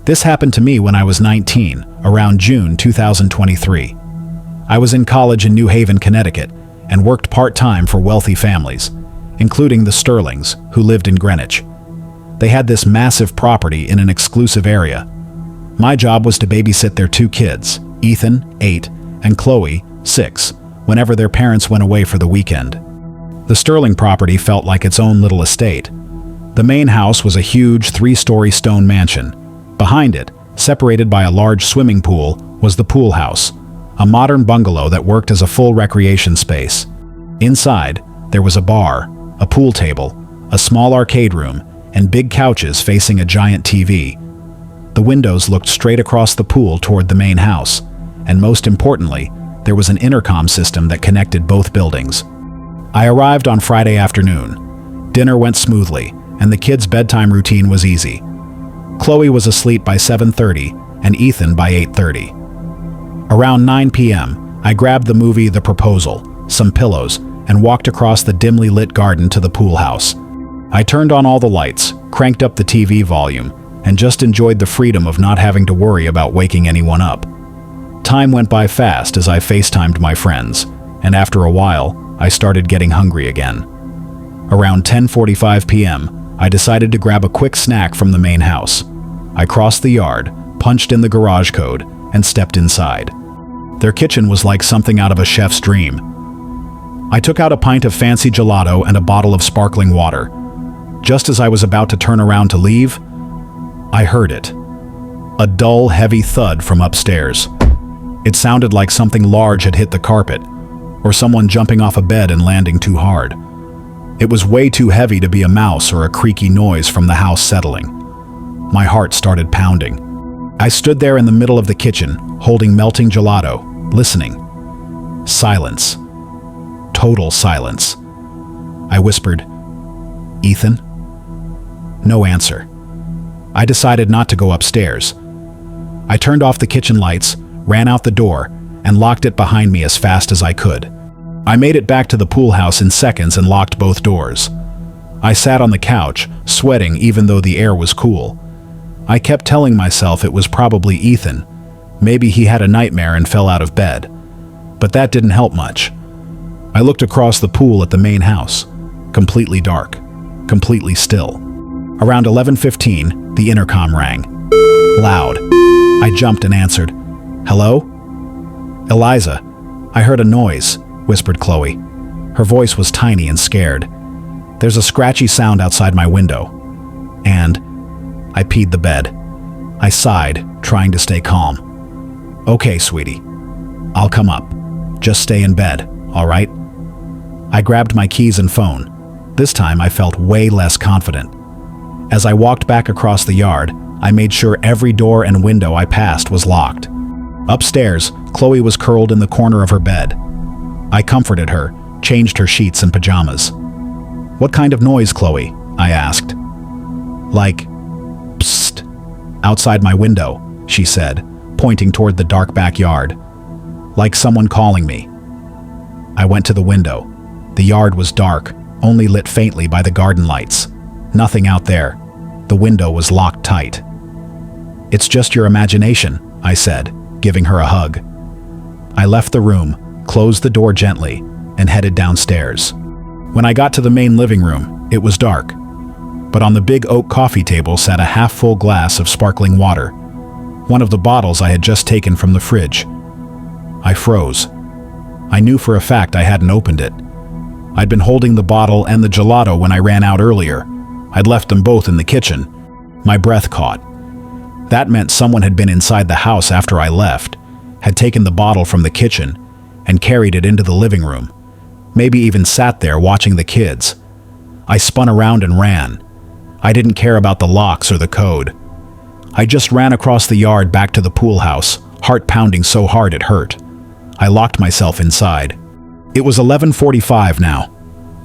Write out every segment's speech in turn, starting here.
This happened to me when I was 19, around June 2023. I was in college in New Haven, Connecticut, and worked part-time for wealthy families, including the Sterlings, who lived in Greenwich. They had this massive property in an exclusive area. My job was to babysit their 2 kids, Ethan, 8, and Chloe, 6, whenever their parents went away for the weekend. The Sterling property felt like its own little estate. The main house was a huge 3-story stone mansion. Behind it, separated by a large swimming pool, was the pool house, a modern bungalow that worked as a full recreation space. Inside, there was a bar, a pool table, a small arcade room, and big couches facing a giant TV. The windows looked straight across the pool toward the main house, and most importantly, there was an intercom system that connected both buildings. I arrived on Friday afternoon. Dinner went smoothly, and the kids' bedtime routine was easy. Chloe was asleep by 7:30 and Ethan by 8:30. Around 9 p.m., I grabbed the movie The Proposal, some pillows, and walked across the dimly lit garden to the pool house. I turned on all the lights, cranked up the TV volume, and just enjoyed the freedom of not having to worry about waking anyone up. Time went by fast as I FaceTimed my friends, and after a while, I started getting hungry again. Around 10:45 p.m., I decided to grab a quick snack from the main house. I crossed the yard, punched in the garage code, and stepped inside. Their kitchen was like something out of a chef's dream. I took out a pint of fancy gelato and a bottle of sparkling water. Just as I was about to turn around to leave, I heard it. A dull, heavy thud from upstairs. It sounded like something large had hit the carpet, or someone jumping off a bed and landing too hard. It was way too heavy to be a mouse or a creaky noise from the house settling. My heart started pounding. I stood there in the middle of the kitchen, holding melting gelato, listening. Silence. Total silence. I whispered, "Ethan?" No answer. I decided not to go upstairs. I turned off the kitchen lights, ran out the door, and locked it behind me as fast as I could. I made it back to the pool house in seconds and locked both doors. I sat on the couch, sweating even though the air was cool. I kept telling myself it was probably Ethan. Maybe he had a nightmare and fell out of bed. But that didn't help much. I looked across the pool at the main house. Completely dark. Completely still. Around 11:15, the intercom rang. Loud. I jumped and answered. "Hello?" "Eliza, I heard a noise," whispered Chloe. Her voice was tiny and scared. "There's a scratchy sound outside my window." And I peed the bed. I sighed, trying to stay calm. "Okay, sweetie. I'll come up. Just stay in bed, all right?" I grabbed my keys and phone. This time I felt way less confident. As I walked back across the yard, I made sure every door and window I passed was locked. Upstairs, Chloe was curled in the corner of her bed. I comforted her, changed her sheets and pajamas. "What kind of noise, Chloe?" I asked. "Like, psst, outside my window," she said, pointing toward the dark backyard. "Like someone calling me." I went to the window. The yard was dark, only lit faintly by the garden lights. Nothing out there. The window was locked tight. "It's just your imagination," I said, giving her a hug. I left the room, closed the door gently, and headed downstairs. When I got to the main living room, it was dark. But on the big oak coffee table sat a half-full glass of sparkling water, one of the bottles I had just taken from the fridge. I froze. I knew for a fact I hadn't opened it. I'd been holding the bottle and the gelato when I ran out earlier. I'd left them both in the kitchen. My breath caught. That meant someone had been inside the house after I left, had taken the bottle from the kitchen, and carried it into the living room. Maybe even sat there watching the kids. I spun around and ran. I didn't care about the locks or the code. I just ran across the yard back to the pool house, heart pounding so hard it hurt. I locked myself inside. It was 11:45 now.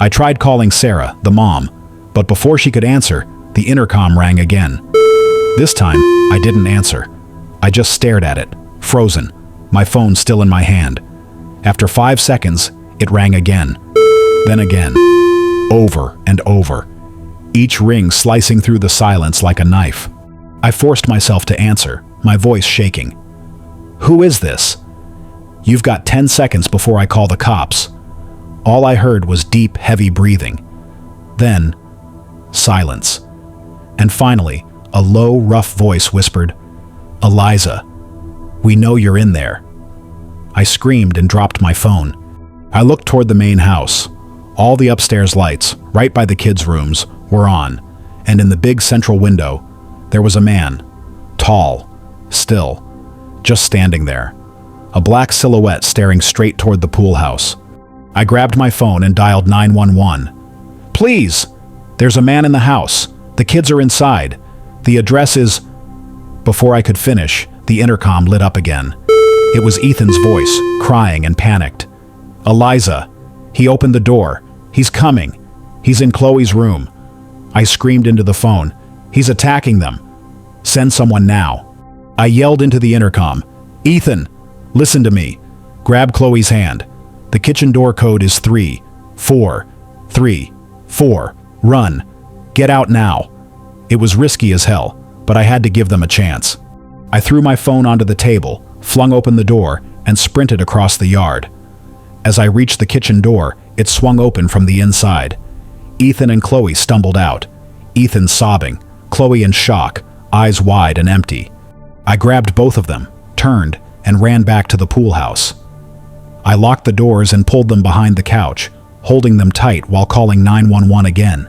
I tried calling Sarah, the mom, but before she could answer, the intercom rang again. This time, I didn't answer. I just stared at it, frozen, my phone still in my hand. After 5 seconds, it rang again. Then again. Over and over. Each ring slicing through the silence like a knife. I forced myself to answer, my voice shaking. "Who is this?" "You've got 10 seconds before I call the cops." All I heard was deep, heavy breathing. Then, silence. And finally, a low, rough voice whispered, "Eliza, we know you're in there." I screamed and dropped my phone. I looked toward the main house. All the upstairs lights, right by the kids' rooms, were on, and in the big central window, there was a man, tall, still, just standing there, a black silhouette staring straight toward the pool house. I grabbed my phone and dialed 911. "Please! There's a man in the house. The kids are inside. The address is..." Before I could finish, the intercom lit up again. It was Ethan's voice, crying and panicked. "Eliza! He opened the door. He's coming. He's in Chloe's room." I screamed into the phone. "He's attacking them. Send someone now." I yelled into the intercom. "Ethan, listen to me. Grab Chloe's hand. The kitchen door code is 3434. Run. Get out now." It was risky as hell, but I had to give them a chance. I threw my phone onto the table, flung open the door, and sprinted across the yard. As I reached the kitchen door, it swung open from the inside. Ethan and Chloe stumbled out. Ethan sobbing, Chloe in shock, eyes wide and empty. I grabbed both of them, turned, and ran back to the pool house. I locked the doors and pulled them behind the couch, holding them tight while calling 911 again.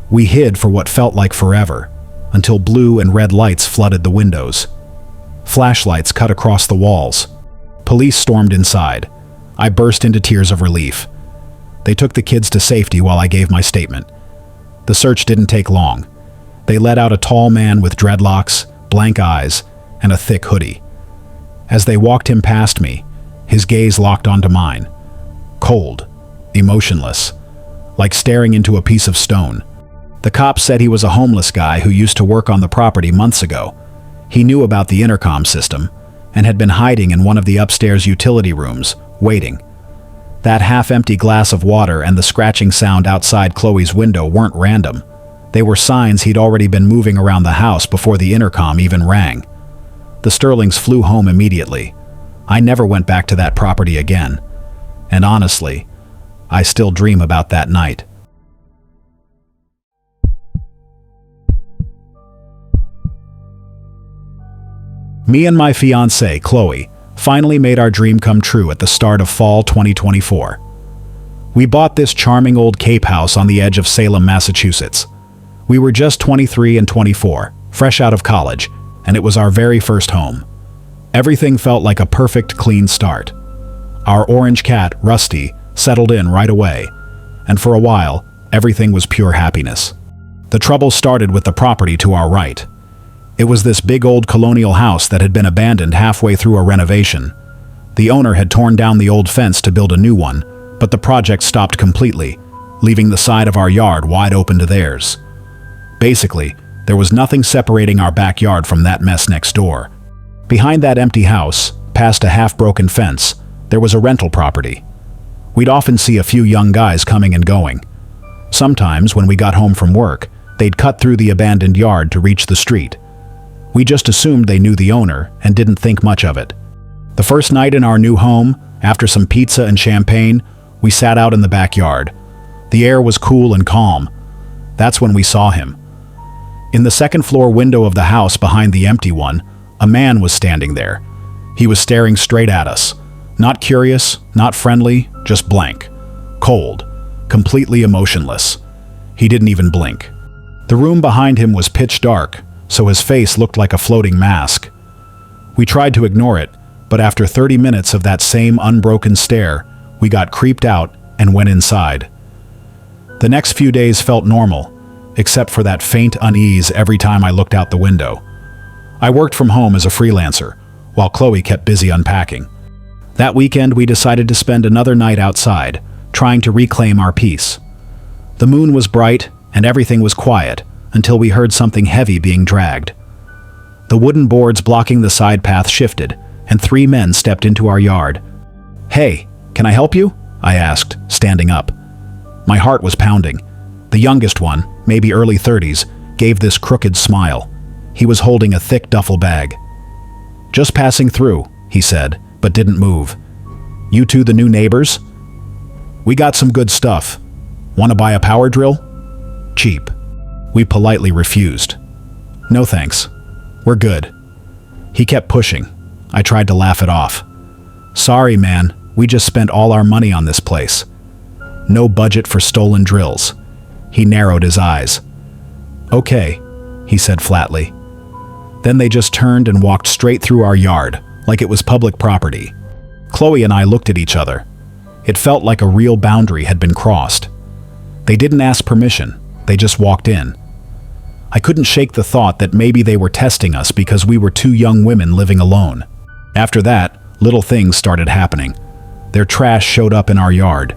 We hid for what felt like forever, until blue and red lights flooded the windows. Flashlights cut across the walls. Police stormed inside. I burst into tears of relief. They took the kids to safety while I gave my statement. The search didn't take long. They let out a tall man with dreadlocks, blank eyes, and a thick hoodie. As they walked him past me, his gaze locked onto mine. Cold, emotionless, like staring into a piece of stone. The cops said he was a homeless guy who used to work on the property months ago. He knew about the intercom system and had been hiding in one of the upstairs utility rooms, waiting. That half-empty glass of water and the scratching sound outside Chloe's window weren't random. They were signs he'd already been moving around the house before the intercom even rang. The Sterlings flew home immediately. I never went back to that property again. And honestly, I still dream about that night. Me and my fiancée, Chloe, finally made our dream come true at the start of fall 2024. We bought this charming old Cape house on the edge of Salem, Massachusetts. We were just 23 and 24, fresh out of college, and it was our very first home. Everything felt like a perfect, clean start. Our orange cat, Rusty, settled in right away, and for a while, everything was pure happiness. The trouble started with the property to our right. It was this big old colonial house that had been abandoned halfway through a renovation. The owner had torn down the old fence to build a new one, but the project stopped completely, leaving the side of our yard wide open to theirs. Basically, there was nothing separating our backyard from that mess next door. Behind that empty house, past a half-broken fence, there was a rental property. We'd often see a few young guys coming and going. Sometimes, when we got home from work, they'd cut through the abandoned yard to reach the street. We just assumed they knew the owner and didn't think much of it. The first night in our new home, after some pizza and champagne, we sat out in the backyard. The air was cool and calm. That's when we saw him. In the second-floor window of the house behind the empty one, a man was standing there. He was staring straight at us. Not curious, not friendly, just blank. Cold. Completely emotionless. He didn't even blink. The room behind him was pitch dark, so his face looked like a floating mask. We tried to ignore it, but after 30 minutes of that same unbroken stare, we got creeped out and went inside. The next few days felt normal, except for that faint unease every time I looked out the window. I worked from home as a freelancer, while Chloe kept busy unpacking. That weekend, we decided to spend another night outside, trying to reclaim our peace. The moon was bright, and everything was quiet, until we heard something heavy being dragged. The wooden boards blocking the side path shifted, and 3 men stepped into our yard. "Hey, can I help you?" I asked, standing up. My heart was pounding. The youngest one, maybe early 30s, gave this crooked smile. He was holding a thick duffel bag. "Just passing through," he said, but didn't move. "You two the new neighbors?" "We got some good stuff. Want to buy a power drill?" "Cheap." We politely refused. "No thanks. We're good." He kept pushing. I tried to laugh it off. "Sorry, man. We just spent all our money on this place. No budget for stolen drills." He narrowed his eyes. "Okay," he said flatly. Then they just turned and walked straight through our yard, like it was public property. Chloe and I looked at each other. It felt like a real boundary had been crossed. They didn't ask permission. They just walked in. I couldn't shake the thought that maybe they were testing us because we were two young women living alone. After that, little things started happening. Their trash showed up in our yard.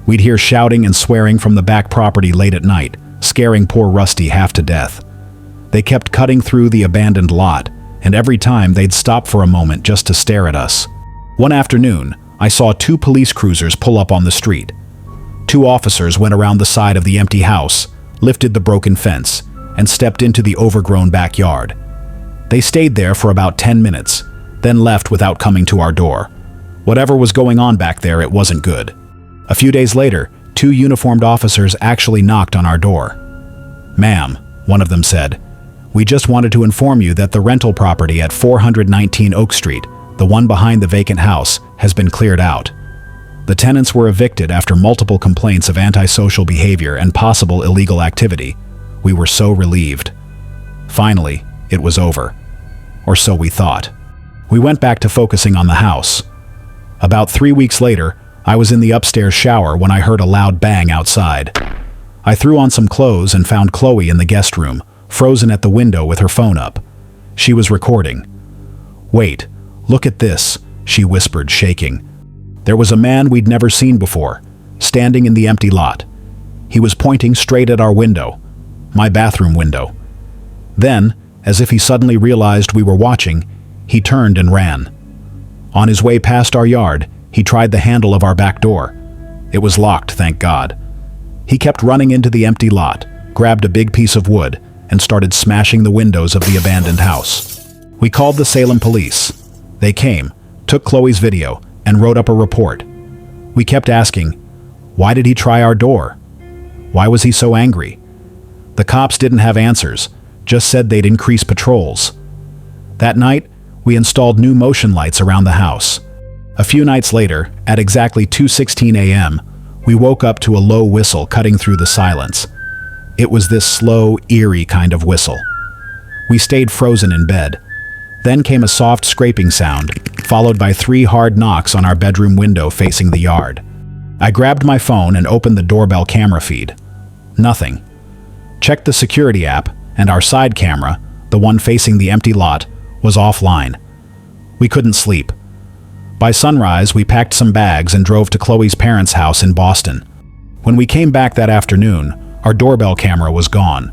We'd hear shouting and swearing from the back property late at night, scaring poor Rusty half to death. They kept cutting through the abandoned lot, and every time they'd stop for a moment just to stare at us. One afternoon, I saw 2 police cruisers pull up on the street. 2 officers went around the side of the empty house, lifted the broken fence, and stepped into the overgrown backyard. They stayed there for about 10 minutes, then left without coming to our door. Whatever was going on back there, it wasn't good. A few days later, 2 uniformed officers actually knocked on our door. "Ma'am," one of them said, "we just wanted to inform you that the rental property at 419 Oak Street, the one behind the vacant house, has been cleared out. The tenants were evicted after multiple complaints of antisocial behavior and possible illegal activity. We were so relieved. Finally, it was over. Or so we thought." We went back to focusing on the house. About 3 weeks later, I was in the upstairs shower when I heard a loud bang outside. I threw on some clothes and found Chloe in the guest room, frozen at the window with her phone up. She was recording. "Wait, look at this," she whispered, shaking. There was a man we'd never seen before, standing in the empty lot. He was pointing straight at our window, my bathroom window. Then, as if he suddenly realized we were watching, he turned and ran. On his way past our yard, he tried the handle of our back door. It was locked, thank God. He kept running into the empty lot, grabbed a big piece of wood, and started smashing the windows of the abandoned house. We called the Salem police. They came, took Chloe's video, and wrote up a report. We kept asking, why did he try our door? Why was he so angry? The cops didn't have answers, just said they'd increase patrols. That night, we installed new motion lights around the house. A few nights later, at exactly 2:16 a.m., we woke up to a low whistle cutting through the silence. It was this slow, eerie kind of whistle. We stayed frozen in bed. Then came a soft scraping sound, followed by 3 hard knocks on our bedroom window facing the yard. I grabbed my phone and opened the doorbell camera feed. Nothing. Checked the security app, and our side camera, the one facing the empty lot, was offline. We couldn't sleep. By sunrise, we packed some bags and drove to Chloe's parents' house in Boston. When we came back that afternoon, our doorbell camera was gone.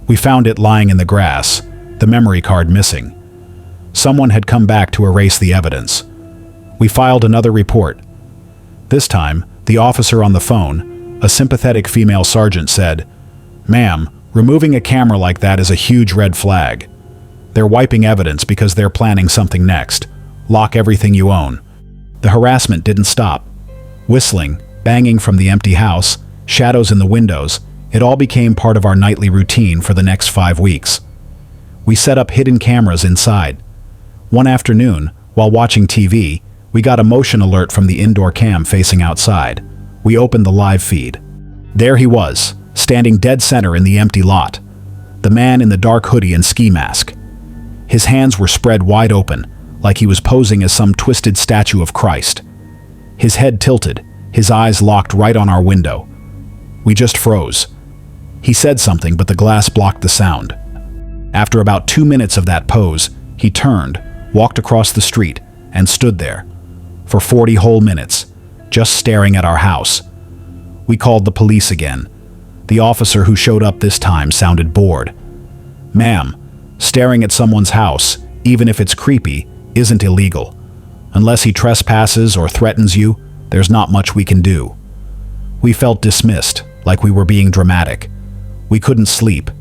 We found it lying in the grass, the memory card missing. Someone had come back to erase the evidence. We filed another report. This time, the officer on the phone, a sympathetic female sergeant, said, "Ma'am, removing a camera like that is a huge red flag. They're wiping evidence because they're planning something next. Lock everything you own." The harassment didn't stop. Whistling, banging from the empty house, shadows in the windows, it all became part of our nightly routine for the next 5 weeks. We set up hidden cameras inside. One afternoon, while watching TV, we got a motion alert from the indoor cam facing outside. We opened the live feed. There he was, standing dead center in the empty lot. The man in the dark hoodie and ski mask. His hands were spread wide open, like he was posing as some twisted statue of Christ. His head tilted, his eyes locked right on our window. We just froze. He said something, but the glass blocked the sound. After about 2 minutes of that pose, he turned, walked across the street, and stood there. For 40 whole minutes, just staring at our house. We called the police again. The officer who showed up this time sounded bored. "Ma'am, staring at someone's house, even if it's creepy, isn't illegal. Unless he trespasses or threatens you, there's not much we can do." We felt dismissed, like we were being dramatic. We couldn't sleep.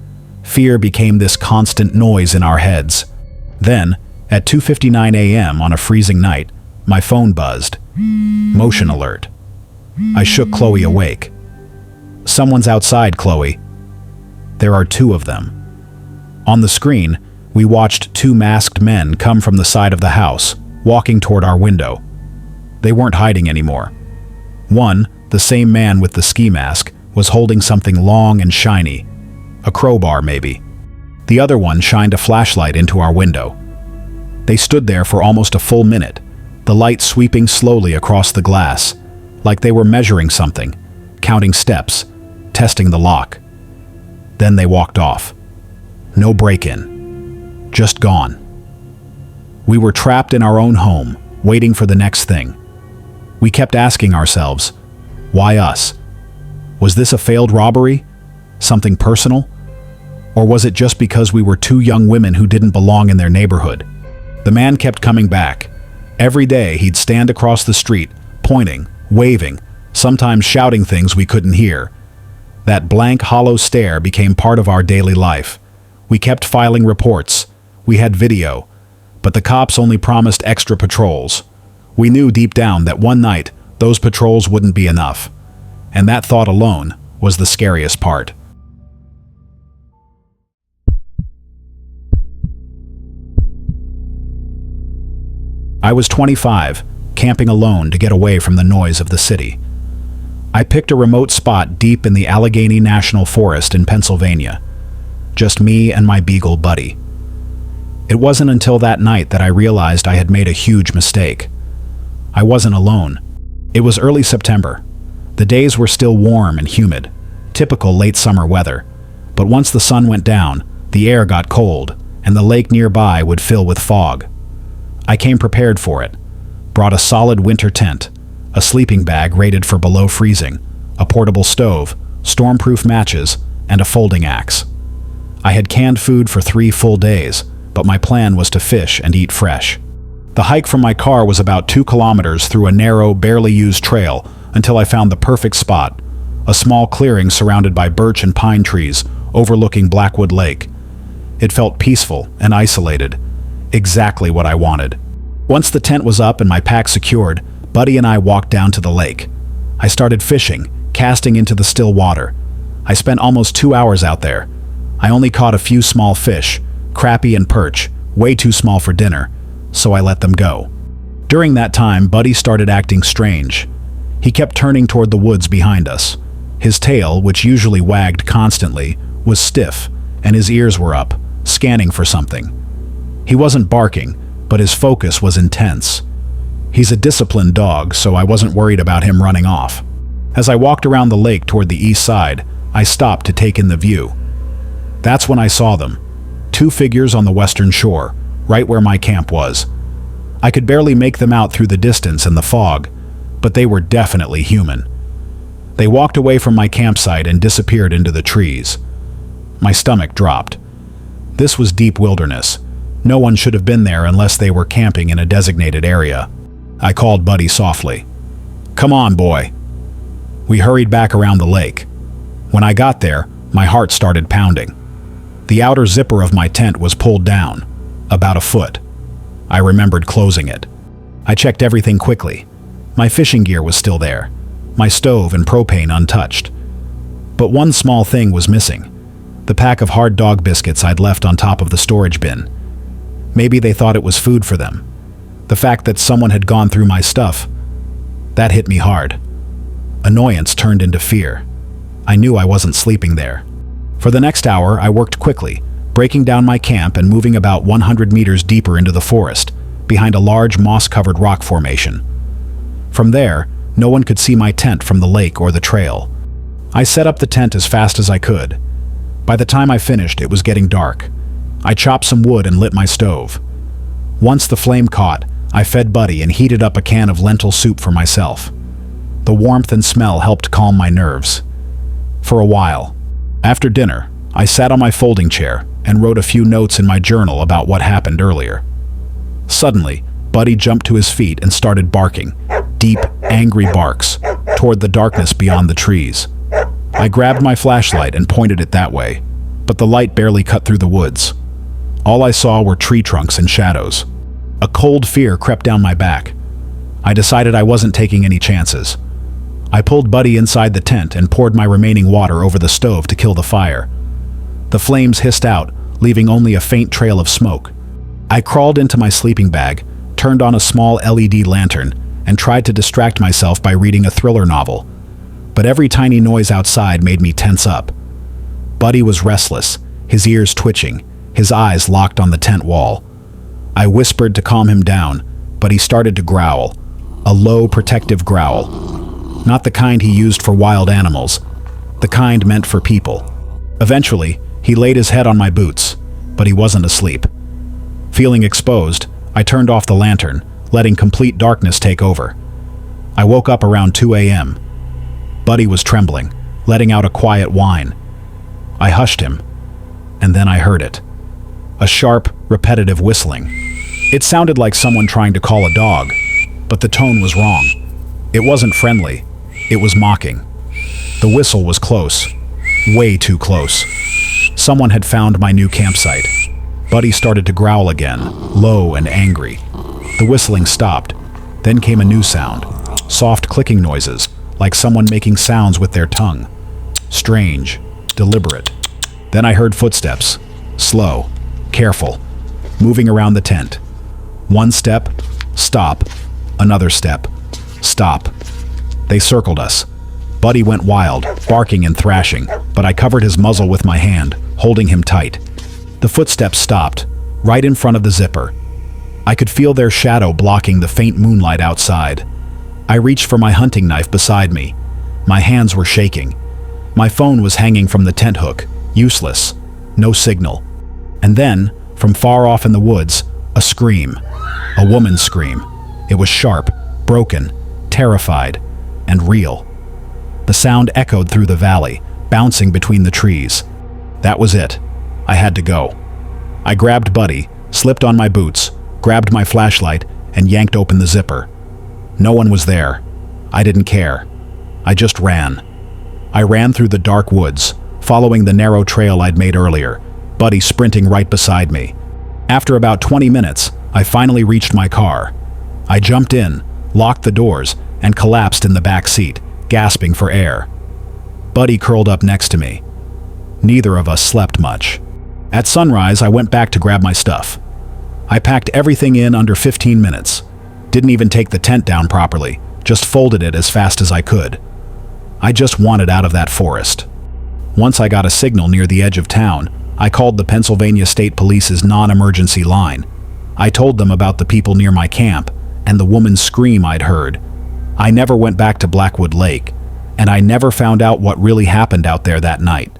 Fear became this constant noise in our heads. Then, at 2:59 a.m. on a freezing night, my phone buzzed. Motion alert. I shook Chloe awake. "Someone's outside, Chloe." There are two of them. On the screen, we watched two masked men come from the side of the house, walking toward our window. They weren't hiding anymore. One, the same man with the ski mask, was holding something long and shiny. A crowbar, maybe. The other one shined a flashlight into our window. They stood there for almost a full minute, the light sweeping slowly across the glass, like they were measuring something, counting steps, testing the lock. Then they walked off. No break-in. Just gone. We were trapped in our own home, waiting for the next thing. We kept asking ourselves, why us? Was this a failed robbery? Something personal? Or was it just because we were two young women who didn't belong in their neighborhood? The man kept coming back. Every day he'd stand across the street, pointing, waving, sometimes shouting things we couldn't hear. That blank, hollow stare became part of our daily life. We kept filing reports. We had video. But the cops only promised extra patrols. We knew deep down that one night, those patrols wouldn't be enough. And that thought alone was the scariest part. I was 25, camping alone to get away from the noise of the city. I picked a remote spot deep in the Allegheny National Forest in Pennsylvania. Just me and my beagle buddy. It wasn't until that night that I realized I had made a huge mistake. I wasn't alone. It was early September. The days were still warm and humid, typical late summer weather. But once the sun went down, the air got cold, and the lake nearby would fill with fog. I came prepared for it. Brought a solid winter tent, a sleeping bag rated for below freezing, a portable stove, storm-proof matches, and a folding axe. I had canned food for 3 full days, but my plan was to fish and eat fresh. The hike from my car was about 2 kilometers through a narrow, barely used trail until I found the perfect spot, a small clearing surrounded by birch and pine trees overlooking Blackwood Lake. It felt peaceful and isolated, exactly what I wanted. Once the tent was up and my pack secured, Buddy and I walked down to the lake. I started fishing, casting into the still water. I spent almost 2 hours out there. I only caught a few small fish, crappie and perch, way too small for dinner, so I let them go. During that time, Buddy started acting strange. He kept turning toward the woods behind us. His tail, which usually wagged constantly, was stiff, and his ears were up, scanning for something. He wasn't barking, but his focus was intense. He's a disciplined dog, so I wasn't worried about him running off. As I walked around the lake toward the east side, I stopped to take in the view. That's when I saw them. 2 figures on the western shore, right where my camp was. I could barely make them out through the distance and the fog, but they were definitely human. They walked away from my campsite and disappeared into the trees. My stomach dropped. This was deep wilderness. No one should have been there unless they were camping in a designated area. I called Buddy softly. "Come on, boy." We hurried back around the lake. When I got there, my heart started pounding. The outer zipper of my tent was pulled down, about a foot. I remembered closing it. I checked everything quickly. My fishing gear was still there, my stove and propane untouched. But one small thing was missing, the pack of hard dog biscuits I'd left on top of the storage bin. Maybe they thought it was food for them. The fact that someone had gone through my stuff, that hit me hard. Annoyance turned into fear. I knew I wasn't sleeping there. For the next hour, I worked quickly, breaking down my camp and moving about 100 meters deeper into the forest, behind a large moss-covered rock formation. From there, no one could see my tent from the lake or the trail. I set up the tent as fast as I could. By the time I finished, it was getting dark. I chopped some wood and lit my stove. Once the flame caught, I fed Buddy and heated up a can of lentil soup for myself. The warmth and smell helped calm my nerves. For a while. After dinner, I sat on my folding chair and wrote a few notes in my journal about what happened earlier. Suddenly, Buddy jumped to his feet and started barking, deep, angry barks, toward the darkness beyond the trees. I grabbed my flashlight and pointed it that way. but the light barely cut through the woods. All I saw were tree trunks and shadows. A cold fear crept down my back. I decided I wasn't taking any chances. I pulled Buddy inside the tent and poured my remaining water over the stove to kill the fire. The flames hissed out, leaving only a faint trail of smoke. I crawled into my sleeping bag, turned on a small LED lantern, and tried to distract myself by reading a thriller novel. But every tiny noise outside made me tense up. Buddy was restless, his ears twitching, his eyes locked on the tent wall. I whispered to calm him down, but he started to growl, a low, protective growl. Not the kind he used for wild animals, the kind meant for people. Eventually, he laid his head on my boots, but he wasn't asleep. Feeling exposed, I turned off the lantern, letting complete darkness take over. I woke up around 2 a.m. Buddy was trembling, letting out a quiet whine. I hushed him, and then I heard it. A sharp, repetitive whistling. It sounded like someone trying to call a dog, but the tone was wrong. It wasn't friendly, it was mocking. The whistle was close, way too close. Someone had found my new campsite. Buddy started to growl again, low and angry. The whistling stopped. Then came a new sound, soft clicking noises, like someone making sounds with their tongue. Strange, deliberate. Then I heard footsteps, slow, careful, moving around the tent. One step, stop. Another step, stop. They circled us. Buddy went wild, barking and thrashing, but I covered his muzzle with my hand, holding him tight. The footsteps stopped, right in front of the zipper. I could feel their shadow blocking the faint moonlight outside. I reached for my hunting knife beside me. My hands were shaking. My phone was hanging from the tent hook, useless, no signal. And then, from far off in the woods, a scream. A woman's scream. It was sharp, broken, terrified, and real. The sound echoed through the valley, bouncing between the trees. That was it. I had to go. I grabbed Buddy, slipped on my boots, grabbed my flashlight, and yanked open the zipper. No one was there. I didn't care. I just ran. I ran through the dark woods, following the narrow trail I'd made earlier, Buddy sprinting right beside me. After about 20 minutes, I finally reached my car. I jumped in, locked the doors, and collapsed in the back seat, gasping for air. Buddy curled up next to me. Neither of us slept much. At sunrise, I went back to grab my stuff. I packed everything in under 15 minutes. Didn't even take the tent down properly, just folded it as fast as I could. I just wanted out of that forest. Once I got a signal near the edge of town, I called the Pennsylvania State Police's non-emergency line. I told them about the people near my camp and the woman's scream I'd heard. I never went back to Blackwood Lake, and I never found out what really happened out there that night.